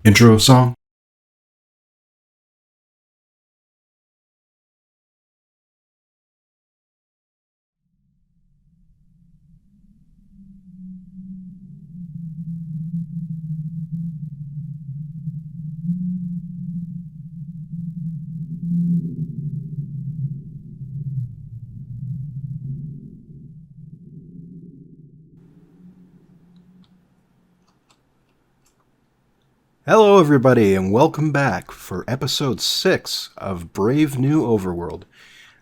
Intro song. Hello, everybody, and welcome back for episode 6 of Brave New Overworld.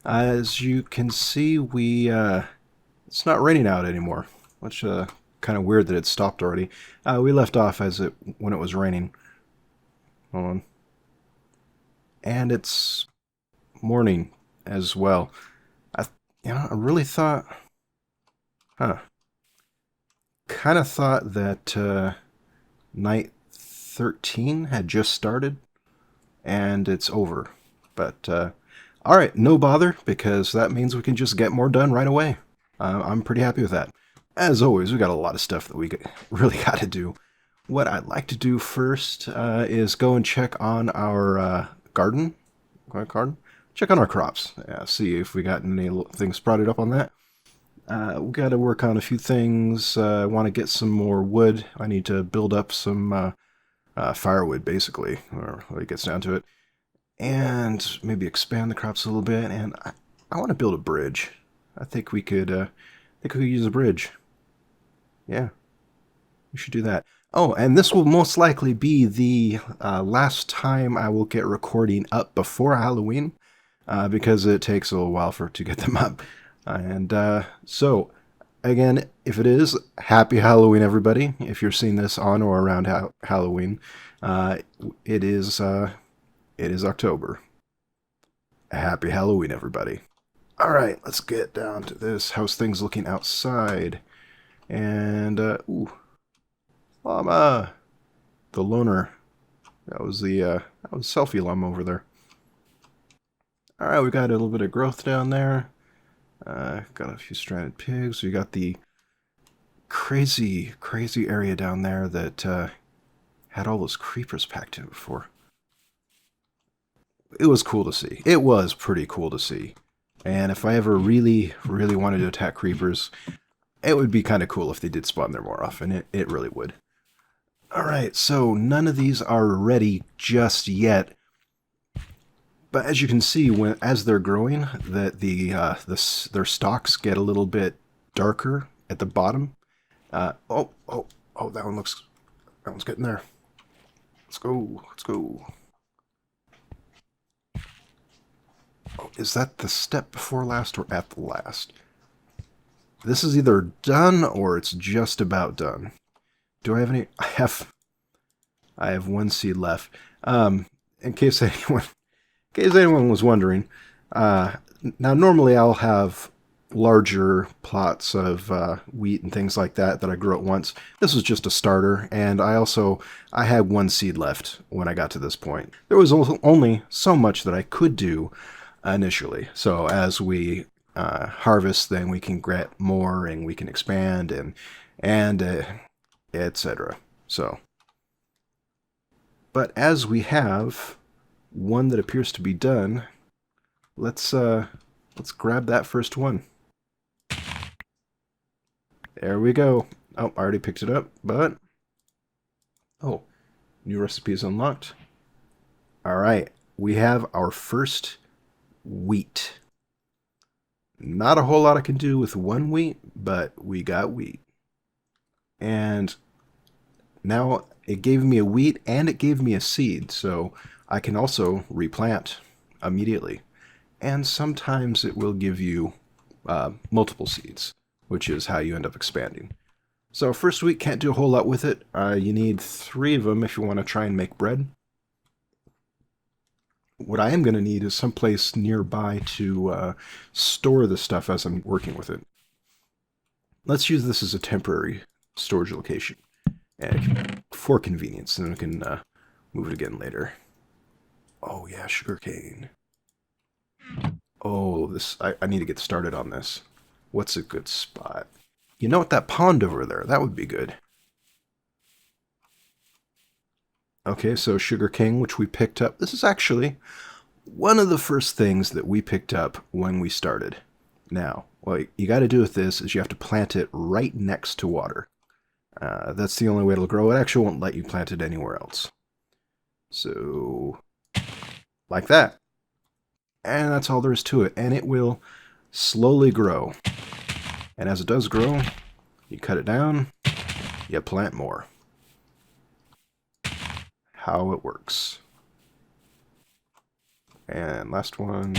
As you can see, it's not raining out anymore, which kind of weird that it stopped already. We left off when it was raining. Hold on. And it's morning as well. I really thought, huh? Kind of thought that night 13 had just started, and it's over. But, alright, no bother, because that means we can just get more done right away. I'm pretty happy with that. As always, we got a lot of stuff that we really got to do. What I'd like to do first is go and check on our garden. Check on our crops. See if we got any things sprouted up on that. We got to work on a few things. I want to get some more wood. I need to build up some firewood, basically, or when it gets down to it, and maybe expand the crops a little bit. And I want to build a bridge. I think we could use a bridge. Yeah, we should do that. Oh, and this will most likely be the last time I will get recording up before Halloween, because it takes a little while to get them up. And so, again, if it is, happy Halloween, everybody. If you're seeing this on or around Halloween, it is October. Happy Halloween, everybody. All right, let's get down to this. How's things looking outside? And ooh, llama, the loner. That was selfie llama over there. All right, we got a little bit of growth down there. Got a few stranded pigs. We got the crazy area down there that had all those creepers packed in before. It was cool to see. It was pretty cool to see. And if I ever really wanted to attack creepers, it would be kind of cool if they did spawn there more often. It really would. Alright, so none of these are ready just yet. But as you can see, as they're growing, their stalks get a little bit darker at the bottom. Oh, that one's getting there. Let's go. Oh, is that the step before last or at the last? This is either done or it's just about done. Do I have any? I have one seed left. In case anyone was wondering, now normally I'll have larger plots of wheat and things like that I grow at once. This was just a starter, and I had one seed left when I got to this point. There was only so much that I could do initially. So as we harvest, then we can get more and we can expand and etc. So, but as we have one that appears to be done, let's grab that first one. There we go. Oh, I already picked it up, but oh, new recipes unlocked. All right, we have our first wheat. Not a whole lot I can do with one wheat, but we got wheat. And now it gave me a wheat and it gave me a seed, so I can also replant immediately. And sometimes it will give you multiple seeds, which is how you end up expanding. So first wheat, can't do a whole lot with it. You need 3 of them if you want to try and make bread. What I am going to need is someplace nearby to store the stuff as I'm working with it. Let's use this as a temporary storage location, and for convenience, and then we can move it again later. Oh yeah, sugarcane. Oh, I need to get started on this. What's a good spot? You know what, that pond over there, that would be good. Okay, so sugar cane, which we picked up. This is actually one of the first things that we picked up when we started. Now, what you got to do with this is you have to plant it right next to water. That's the only way it'll grow. It actually won't let you plant it anywhere else. So, like that. And that's all there is to it. And it will slowly grow. And as it does grow, you cut it down, you plant more. How it works. And last one.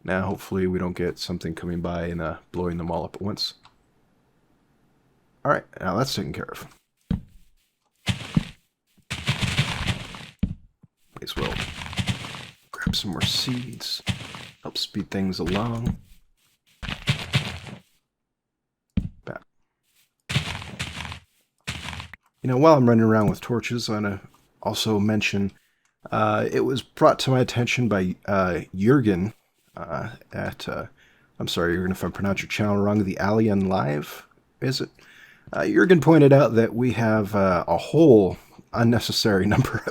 Now, hopefully we don't get something coming by and blowing them all up at once. Alright, now that's taken care of. May as well grab some more seeds. Help speed things along. Back. You know, while I'm running around with torches, I'm going to also mention it was brought to my attention by Jürgen I'm sorry, Jürgen, if I pronounce your channel wrong, the Alien Live, is it? Jürgen pointed out that we have a whole unnecessary number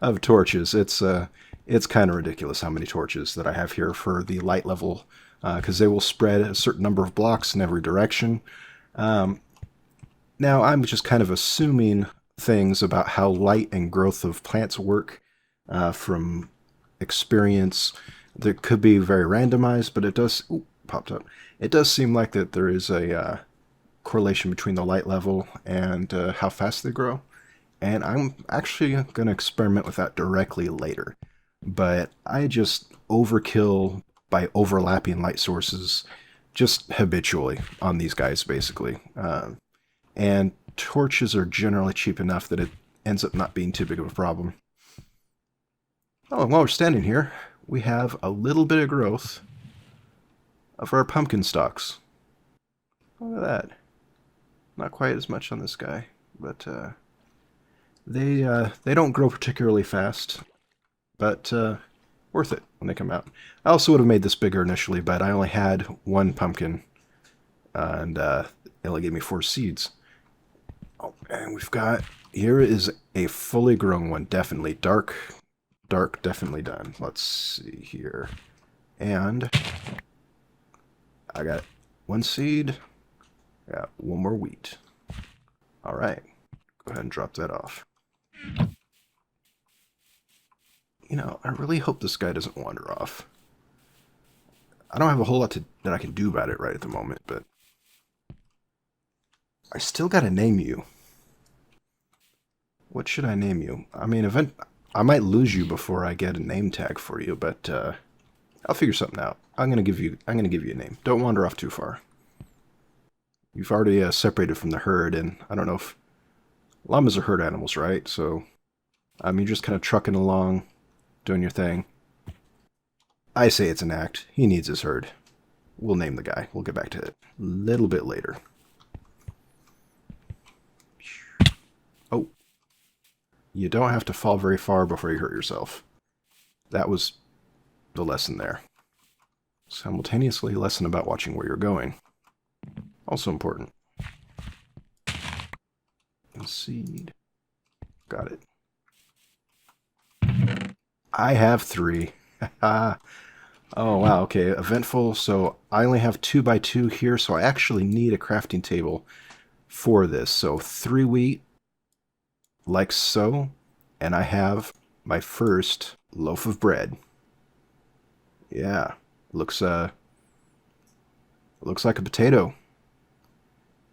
of torches. It's kind of ridiculous how many torches that I have here for the light level, because they will spread a certain number of blocks in every direction. Now, I'm just kind of assuming things about how light and growth of plants work from experience. That could be very randomized, but it does... Ooh, popped up. It does seem like that there is a correlation between the light level and how fast they grow. And I'm actually going to experiment with that directly later. But I just overkill by overlapping light sources just habitually on these guys, basically. And torches are generally cheap enough that it ends up not being too big of a problem. Oh, and while we're standing here, we have a little bit of growth of our pumpkin stalks. Look at that. Not quite as much on this guy, but they don't grow particularly fast, but worth it when they come out. I also would have made this bigger initially, but I only had one pumpkin, and it only gave me 4 seeds. Oh, and we've got, here is a fully grown one, definitely. Dark, definitely done. Let's see here. And I got 1 seed. Got 1 more wheat. All right. Go ahead and drop that off. You know, I really hope this guy doesn't wander off. I don't have a whole lot that I can do about it right at the moment, but I still got to name you. What should I name you? I mean, I might lose you before I get a name tag for you, but I'll figure something out. I'm gonna give you a name. Don't wander off too far. You've already separated from the herd, and I don't know if llamas are herd animals, right? So, you're just kind of trucking along, doing your thing. I say it's an act. He needs his herd. We'll name the guy. We'll get back to it a little bit later. Oh. You don't have to fall very far before you hurt yourself. That was the lesson there. Simultaneously, lesson about watching where you're going. Also important. Seed. Got it. I have 3. Oh, wow, okay. Eventful. So I only have 2x2 here, so I actually need a crafting table for this. So 3 wheat, like so, and I have my first loaf of bread. Yeah, looks like a potato.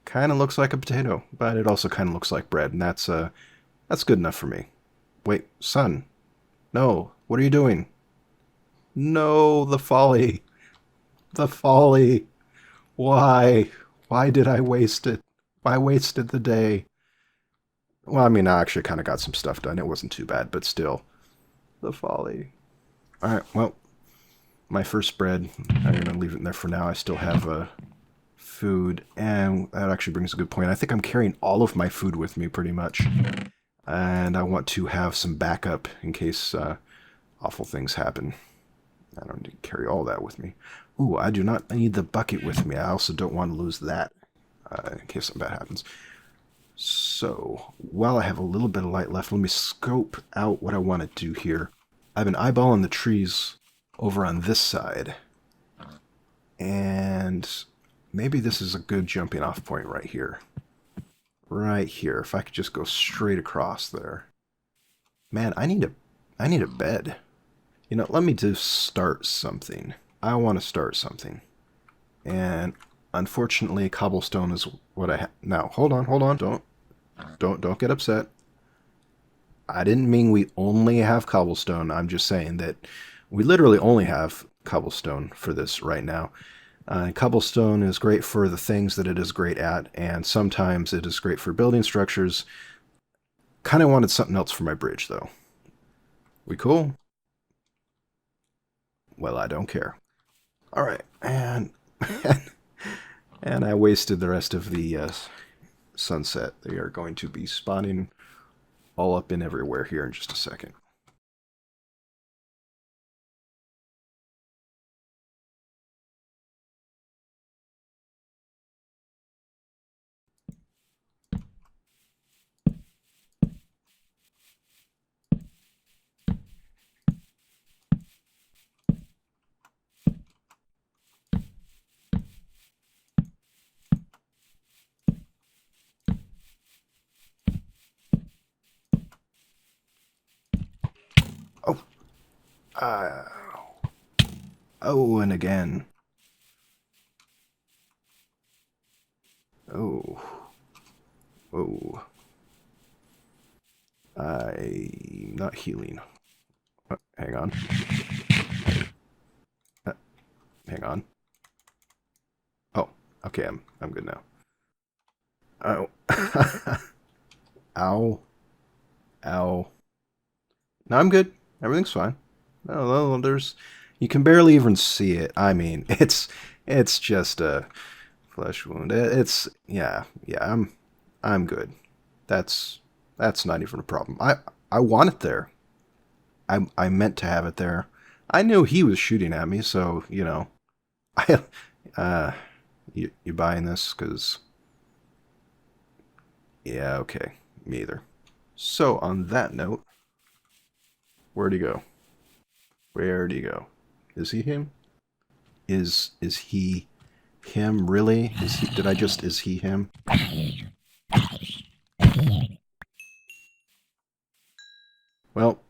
Kind of looks like a potato, but it also kind of looks like bread, and that's good enough for me. Wait, son. No, what are you doing? No, the folly. The folly. Why? Why did I waste it? I wasted the day. Well, I mean, I actually kind of got some stuff done. It wasn't too bad, but still. The folly. Alright, well, my first bread, I'm going to leave it in there for now. I still have food, and that actually brings a good point. I think I'm carrying all of my food with me, pretty much. And I want to have some backup in case awful things happen. I don't need to carry all that with me. Ooh, I do not need the bucket with me. I also don't want to lose that in case something bad happens. So, while I have a little bit of light left, let me scope out what I want to do here. I've been eyeballing the trees over on this side. And maybe this is a good jumping off point right here. Right here. If I could just go straight across there. Man, I need a bed. You know, let me just start something. I want to start something. And unfortunately, cobblestone is what I have. Now, hold on. Don't get upset. I didn't mean we only have cobblestone. I'm just saying that we literally only have cobblestone for this right now. Cobblestone is great for the things that it is great at, and sometimes it is great for building structures. Kind of wanted something else for my bridge, though. We cool? Well, I don't care. All right, and and I wasted the rest of the sunset. They are going to be spawning all up and everywhere here in just a second. Oh, oh, and again. Oh, oh. I'm not healing. Hang on. Hang on. Oh, okay, I'm good now. Oh. Ow. Ow. No, I'm good. Everything's fine. No, there's you can barely even see it. I mean, it's just a flesh wound. Yeah, I'm good. That's not even a problem. I want it there. I meant to have it there. I knew he was shooting at me, so, you know. I you buying this cuz yeah, okay. Me either. So, on that note, where'd he go? Where'd he go? Is he him? Is he him really? Is he him? Well,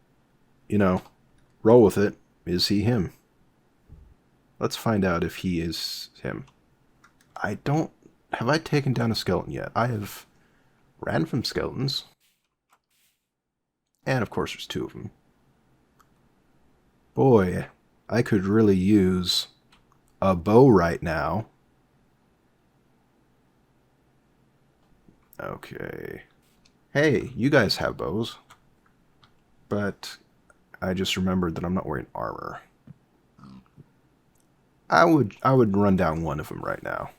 you know, roll with it. Is he him? Let's find out if he is him. I don't... Have I taken down a skeleton yet? I have ran from skeletons. And of course there's two of them. Boy, I could really use a bow right now. Okay. Hey, you guys have bows. But I just remembered that I'm not wearing armor. I would run down one of them right now.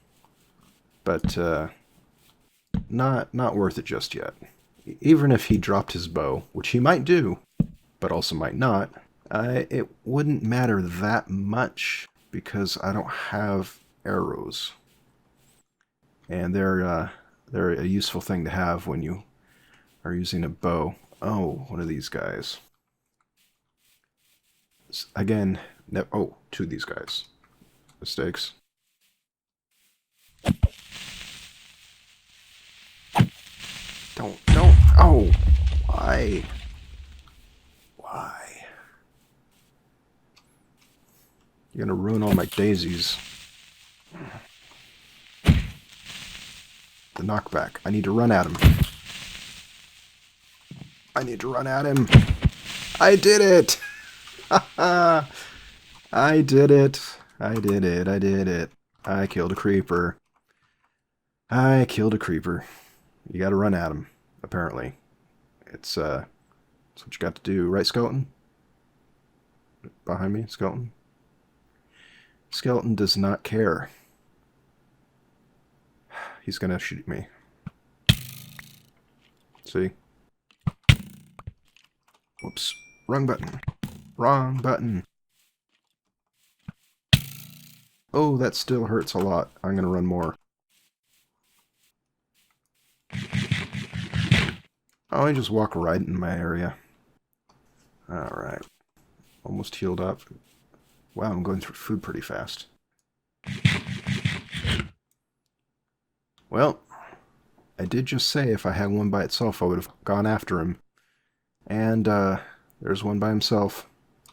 But not worth it just yet. Even if he dropped his bow, which he might do, but also might not, it wouldn't matter that much because I don't have arrows. And they're a useful thing to have when you are using a bow. Oh, one of these guys. Again, oh, two of these guys. Mistakes. Don't. Oh, why? Why? You're gonna ruin all my daisies. The knockback. I need to run at him. I need to run at him. I did it! I did it. I did it. I did it. I killed a creeper. I killed a creeper. You gotta run at him, apparently. It's what you got to do, right, Skeleton? Behind me, Skeleton? Skeleton does not care. He's gonna shoot me. See? Whoops. Wrong button. Wrong button. Oh, that still hurts a lot. I'm gonna run more. Oh, I just walk right in my area. Alright. Almost healed up. Wow, I'm going through food pretty fast. Well, I did just say if I had one by itself, I would have gone after him. And, there's one by himself.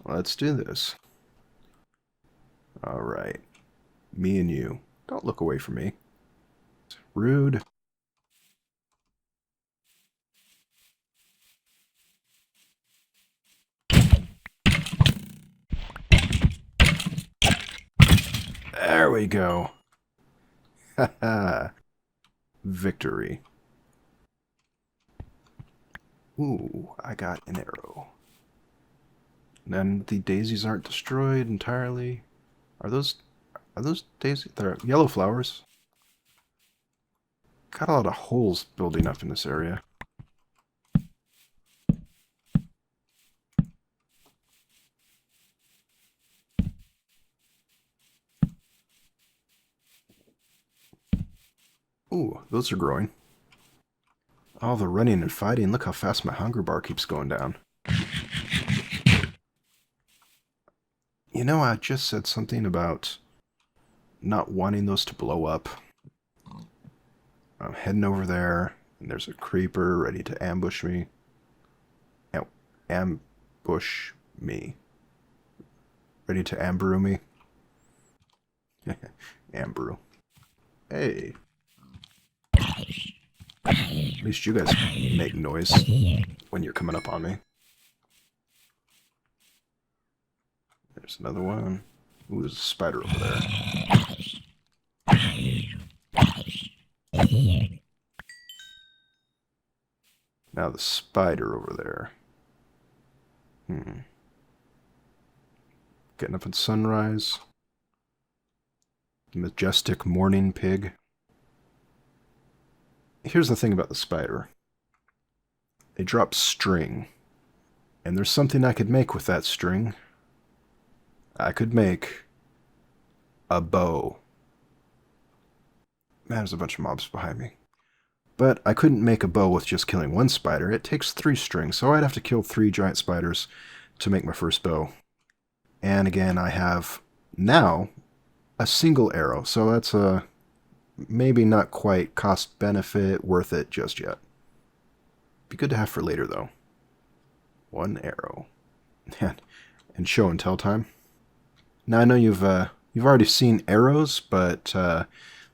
Let's do this. Alright. Me and you. Don't look away from me. Rude. There we go. Haha. Victory. Ooh, I got an arrow. And the daisies aren't destroyed entirely. Are those daisies? They're yellow flowers. Got a lot of holes building up in this area. Ooh, those are growing. All the running and fighting. Look how fast my hunger bar keeps going down. You know, I just said something about not wanting those to blow up. I'm heading over there, and there's a creeper ready to ambush me. Ambush me. Ready to ambrew me. Ambrew. Hey. At least you guys make noise when you're coming up on me. There's another one. Ooh, there's a spider over there. Now the spider over there. Getting up at sunrise. Majestic morning pig. Here's the thing about the spider. They drop string. And there's something I could make with that string. I could make a bow. Man, there's a bunch of mobs behind me. But I couldn't make a bow with just killing one spider. It takes 3 strings, so I'd have to kill 3 giant spiders to make my first bow. And again, I have now a single arrow, so that's a maybe not quite cost-benefit worth it just yet. Be good to have for later, though. 1 arrow. And show and tell time. Now I know you've already seen arrows, but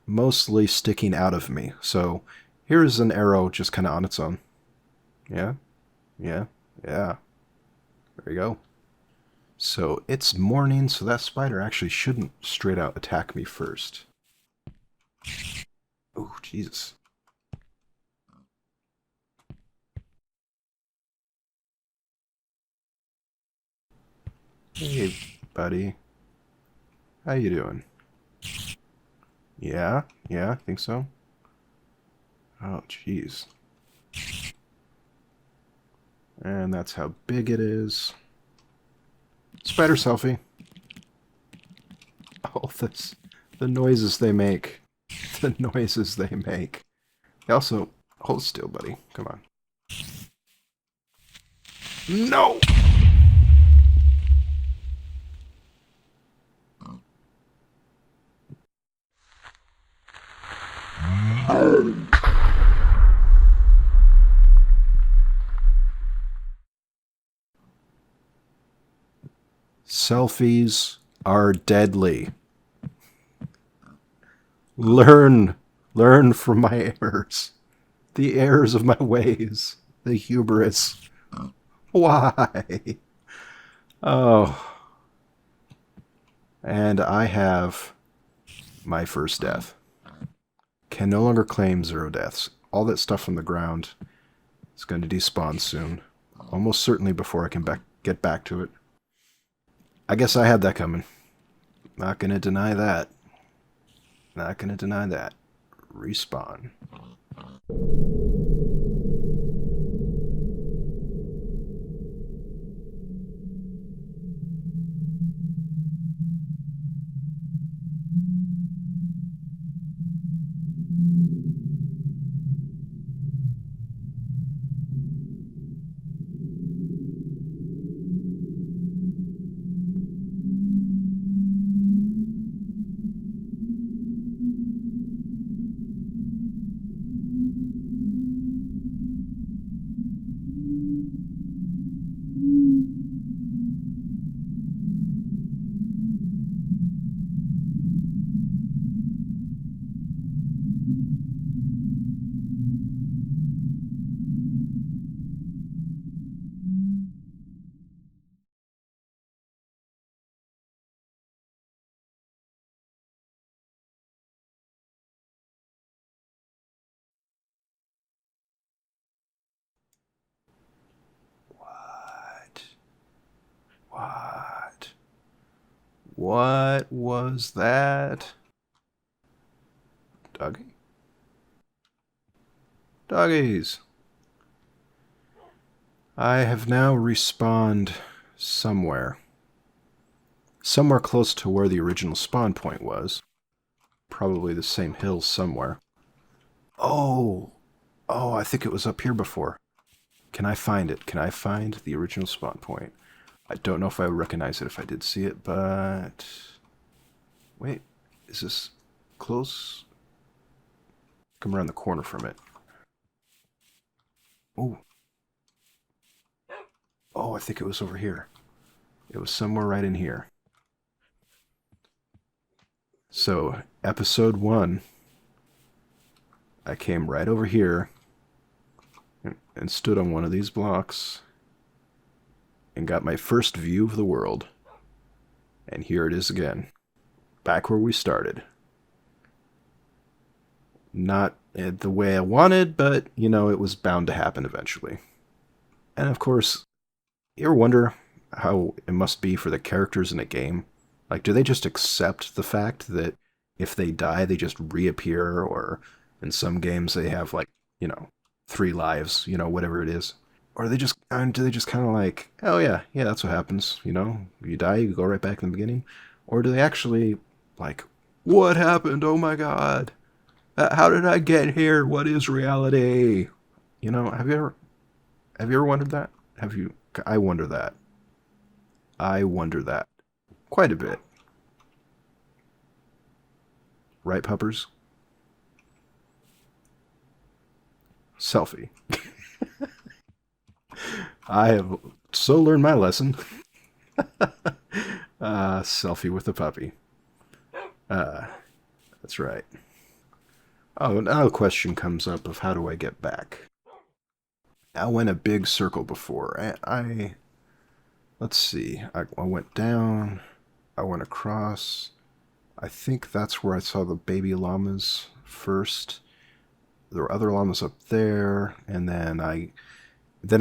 mostly sticking out of me. So here's an arrow just kind of on its own. Yeah, yeah, yeah. There you go. So it's morning, so that spider actually shouldn't straight out attack me first. Oh, Jesus. Hey, buddy. How you doing? Yeah, I think so. Oh, jeez. And that's how big it is. Spider selfie. Oh, the noises they make. The noises they make. They also... Hold still, buddy. Come on. No! Selfies are deadly. Learn from my errors. The errors of my ways. The hubris. Why? Oh. And I have my first death. Can no longer claim 0 deaths. All that stuff on the ground is going to despawn soon. Almost certainly before I can get back to it. I guess I had that coming. Not gonna deny that. Not gonna deny that. Respawn. What was that? Doggy? Doggies! I have now respawned somewhere. Somewhere close to where the original spawn point was. Probably the same hill somewhere. Oh! Oh, I think it was up here before. Can I find it? Can I find the original spawn point? I don't know if I would recognize it if I did see it, but... Wait, is this close? Come around the corner from it. Oh. Oh, I think it was over here. It was somewhere right in here. So, episode 1, I came right over here and stood on one of these blocks and got my first view of the world. And here it is again. Back where we started. Not the way I wanted, but, you know, it was bound to happen eventually. And of course, you ever wonder how it must be for the characters in a game? Like, do they just accept the fact that if they die, they just reappear? Or in some games, they have, like, you know, 3 lives, you know, whatever it is. Or they just, do they just kind of like, oh yeah, that's what happens, you know? You die, you go right back in the beginning. Or do they actually, like, what happened? Oh my god. How did I get here? What is reality? You know, have you ever wondered that? Have you? I wonder that. I wonder that quite a bit. Right, puppers? Selfie. I have so learned my lesson. Selfie with a puppy. That's right. Oh, now a question comes up of how do I get back? I went a big circle before. Let's see. I went down. I went across. I think that's where I saw the baby llamas first. There were other llamas up there, and then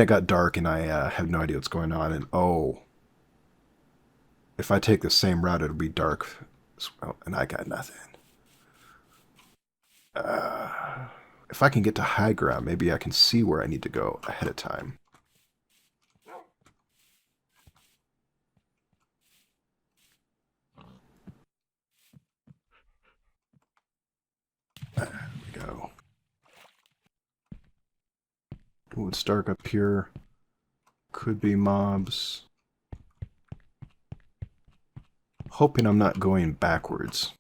it got dark, and I have no idea what's going on. And oh, if I take the same route, it'll be dark as well, and I got nothing. If I can get to high ground, maybe I can see where I need to go ahead of time. There we go. Ooh, it's dark up here. Could be mobs. Hoping I'm not going backwards.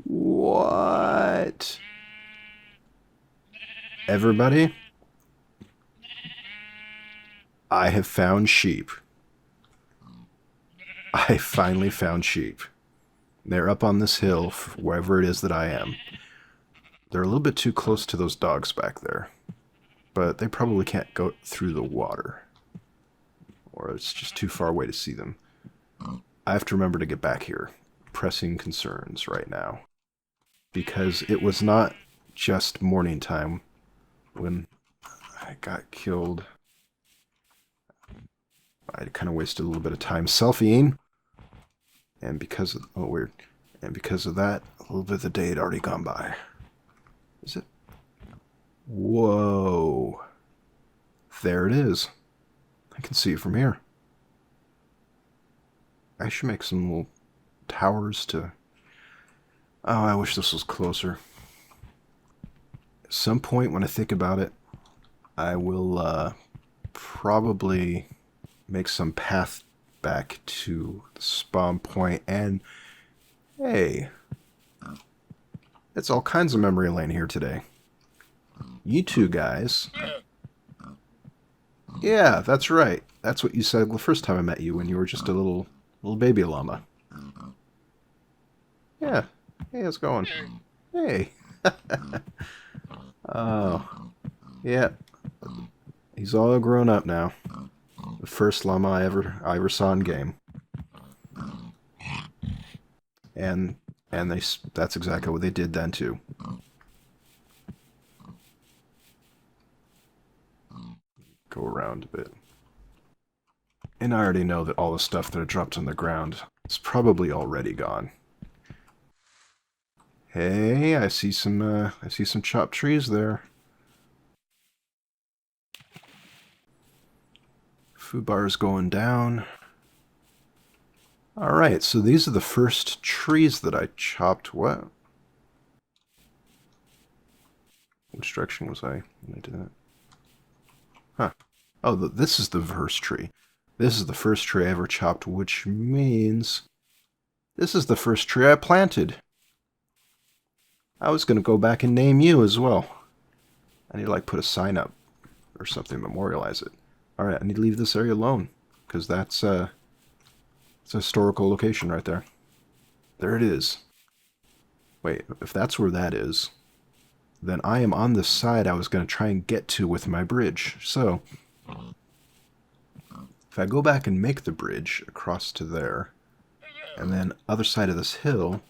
What? Everybody? I have found sheep. I finally found sheep. They're up on this hill, wherever it is that I am. They're a little bit too close to those dogs back there. But they probably can't go through the water. Or it's just too far away to see them. I have to remember to get back here. Pressing concerns right now. Because it was not just morning time when I got killed. I kind of wasted a little bit of time selfieing. And because of, oh weird. And because of that, a little bit of the day had already gone by. Is it? Whoa. There it is. I can see it from here. I should make some little towers to... Oh, I wish this was closer. At some point when I think about it, I will probably make some path back to the spawn point. And hey, it's all kinds of memory lane here today. You two guys. Yeah, that's right. That's what you said the first time I met you when you were just a little baby llama. Yeah. Hey, how's it going? Hey. Oh. Yeah. He's all grown up now. The first llama I ever saw in game. And that's exactly what they did then too. Go around a bit. And I already know that all the stuff that I dropped on the ground is probably already gone. Hey, I see some chopped trees there. Food bar is going down. Alright, so these are the first trees that I chopped. What? Which direction was I when I did that? Huh. Oh, this is the first tree. This is the first tree I ever chopped, which means this is the first tree I planted. I was going to go back and name you as well. I need to like put a sign up or something, memorialize it. Alright, I need to leave this area alone, because it's a historical location right there. There it is. Wait, if that's where that is, then I am on the side I was going to try and get to with my bridge. So, if I go back and make the bridge across to there, and then other side of this hill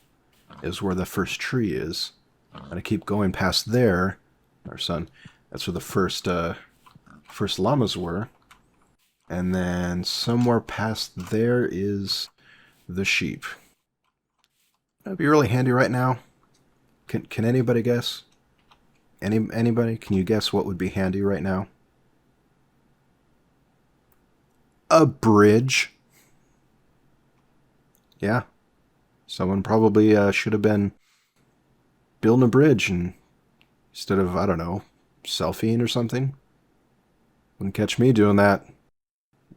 is where the first tree is, and I keep going past there, our son, that's where the first llamas were, and then somewhere past there is the sheep. That'd be really handy right now. Can anybody guess? Anybody? Can you guess what would be handy right now? A bridge. Yeah. Someone probably should have been building a bridge instead of, I don't know, selfieing or something. Wouldn't catch me doing that.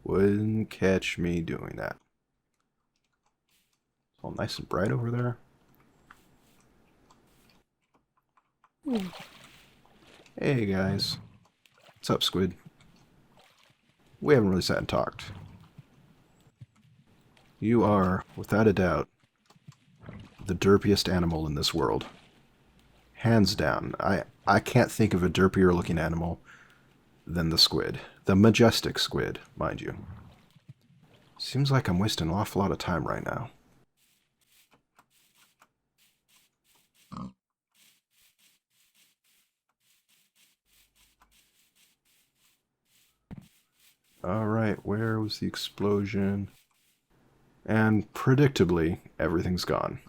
Wouldn't catch me doing that. All nice and bright over there. Hey guys. What's up, Squid? We haven't really sat and talked. You are, without a doubt, the derpiest animal in this world. Hands down. I can't think of a derpier looking animal than the squid. The majestic squid, mind you. Seems like I'm wasting an awful lot of time right now. Alright, where was the explosion? And predictably, everything's gone.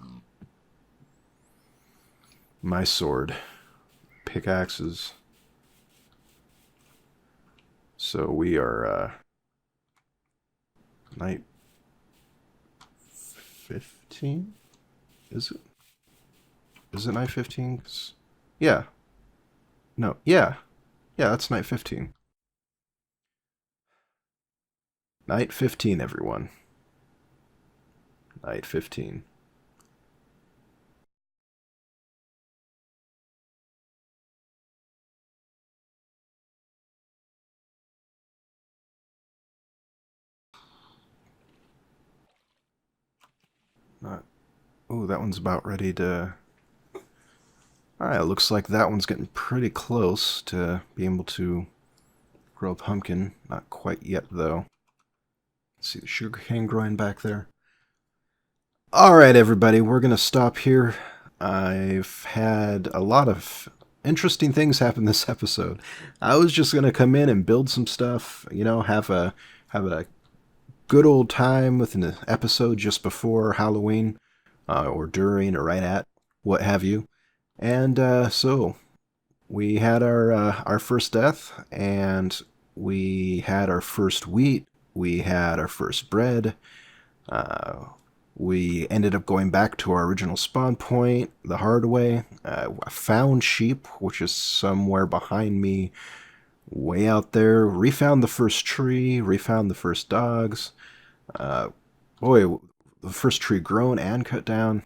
My sword. Pickaxes. So we are, night 15? Is it? Is it night 15? Yeah. No, yeah. Yeah, that's night 15. Night 15, everyone. Night 15. Ooh, that one's about ready to... Alright, looks like that one's getting pretty close to being able to grow a pumpkin. Not quite yet, though. See the sugarcane growing back there. Alright, everybody, we're going to stop here. I've had a lot of interesting things happen this episode. I was just going to come in and build some stuff, you know, have a good old time with an episode just before Halloween, or during, or right at, what have you. And so we had our first death, and we had our first wheat, we had our first bread. We ended up going back to our original spawn point the hard way. I found sheep, which is somewhere behind me, way out there. Refound the first tree, refound the first dogs. Boy, the first tree grown and cut down.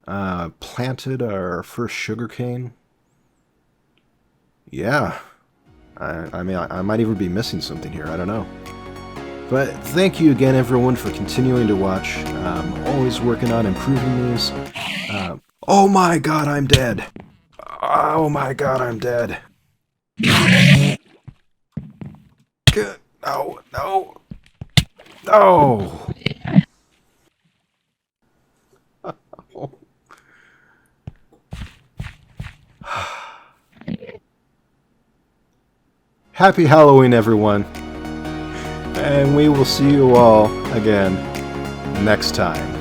Planted our first sugarcane. Yeah. I mean, I might even be missing something here. I don't know. But thank you again, everyone, for continuing to watch. I'm always working on improving these. Oh my god, I'm dead. Oh my god, I'm dead. Good. No, no. No. Happy Halloween, everyone. And we will see you all again next time.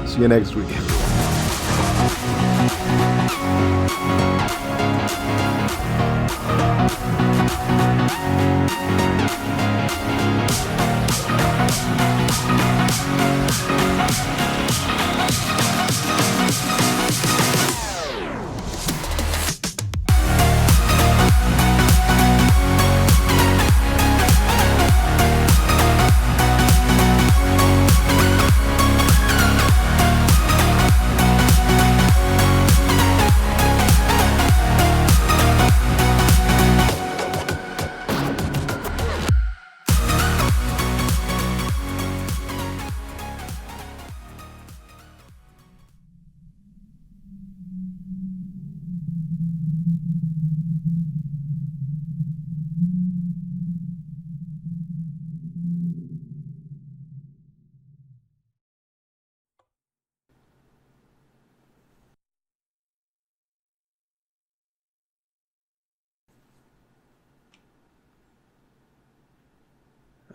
See you next week.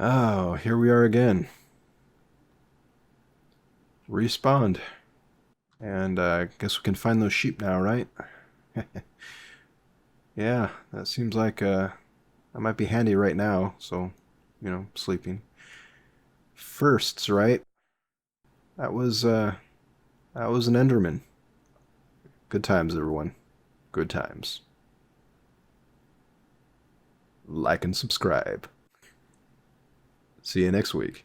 Oh, here we are again. Respawned. And guess we can find those sheep now, right? Yeah, that seems like that might be handy right now, so, sleeping. Firsts, right? That was an Enderman. Good times, everyone. Good times. Like and subscribe. See you next week.